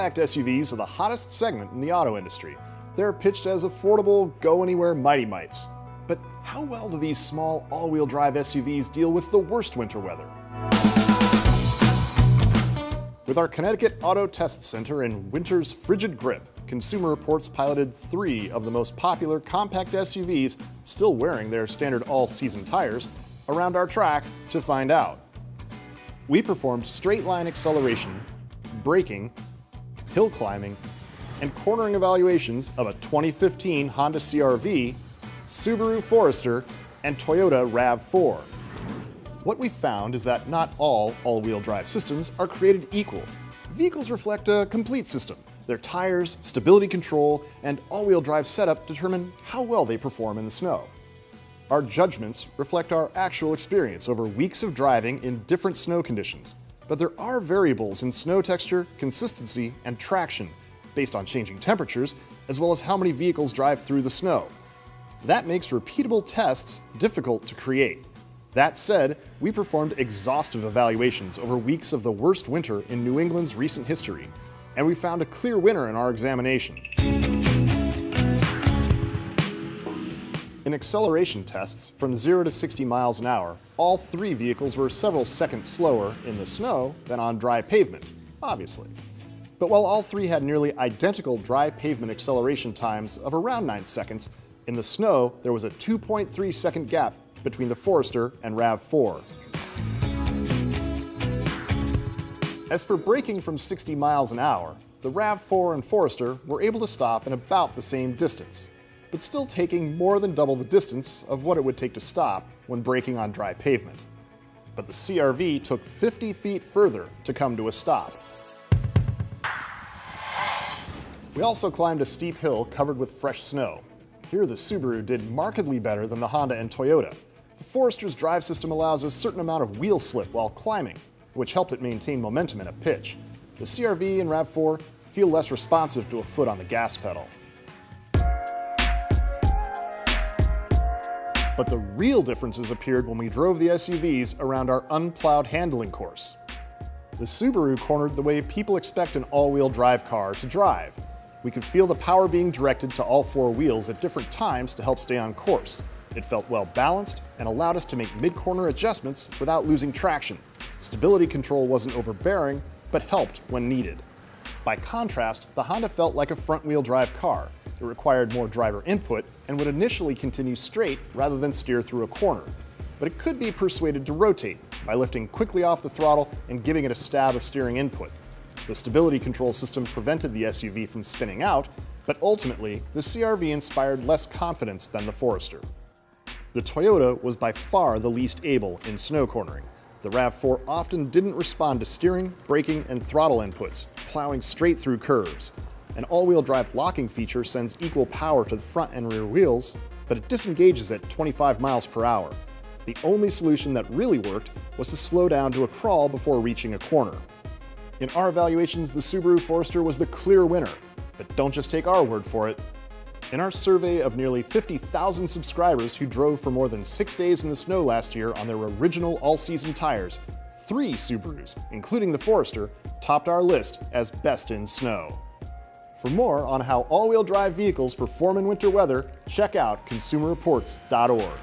Compact SUVs are the hottest segment in the auto industry. They're pitched as affordable, go-anywhere mighty-mites. But how well do these small, all-wheel drive SUVs deal with the worst winter weather? With our Connecticut Auto Test Center in winter's frigid grip, Consumer Reports piloted 3 of the most popular compact SUVs, still wearing their standard all-season tires, around our track to find out. We performed straight-line acceleration, braking, hill climbing, and cornering evaluations of a 2015 Honda CR-V, Subaru Forester, and Toyota RAV4. What we found is that not all all-wheel drive systems are created equal. Vehicles reflect a complete system. Their tires, stability control, and all-wheel drive setup determine how well they perform in the snow. Our judgments reflect our actual experience over weeks of driving in different snow conditions, but there are variables in snow texture, consistency, and traction based on changing temperatures, as well as how many vehicles drive through the snow. That makes repeatable tests difficult to create. That said, we performed exhaustive evaluations over weeks of the worst winter in New England's recent history, and we found a clear winner in our examination. In acceleration tests from 0 to 60 miles an hour, all 3 vehicles were several seconds slower in the snow than on dry pavement, obviously. But while all 3 had nearly identical dry pavement acceleration times of around 9 seconds, in the snow there was a 2.3 second gap between the Forester and RAV4. As for braking from 60 miles an hour, the RAV4 and Forester were able to stop in about the same distance, but still taking more than double the distance of what it would take to stop when braking on dry pavement. But the CR-V took 50 feet further to come to a stop. We also climbed a steep hill covered with fresh snow. Here the Subaru did markedly better than the Honda and Toyota. The Forester's drive system allows a certain amount of wheel slip while climbing, which helped it maintain momentum in a pitch. The CR-V and RAV4 feel less responsive to a foot on the gas pedal. But the real differences appeared when we drove the SUVs around our unplowed handling course. The Subaru cornered the way people expect an all-wheel drive car to drive. We could feel the power being directed to all 4 wheels at different times to help stay on course. It felt well balanced and allowed us to make mid-corner adjustments without losing traction. Stability control wasn't overbearing, but helped when needed. By contrast, the Honda felt like a front-wheel drive car. It required more driver input and would initially continue straight rather than steer through a corner. But it could be persuaded to rotate by lifting quickly off the throttle and giving it a stab of steering input. The stability control system prevented the SUV from spinning out, but ultimately, the CR-V inspired less confidence than the Forester. The Toyota was by far the least able in snow cornering. The RAV4 often didn't respond to steering, braking, and throttle inputs, plowing straight through curves. An all-wheel drive locking feature sends equal power to the front and rear wheels, but it disengages at 25 miles per hour. The only solution that really worked was to slow down to a crawl before reaching a corner. In our evaluations, the Subaru Forester was the clear winner, but don't just take our word for it. In our survey of nearly 50,000 subscribers who drove for more than 6 days in the snow last year on their original all-season tires, 3 Subarus, including the Forester, topped our list as best in snow. For more on how all-wheel drive vehicles perform in winter weather, check out consumerreports.org.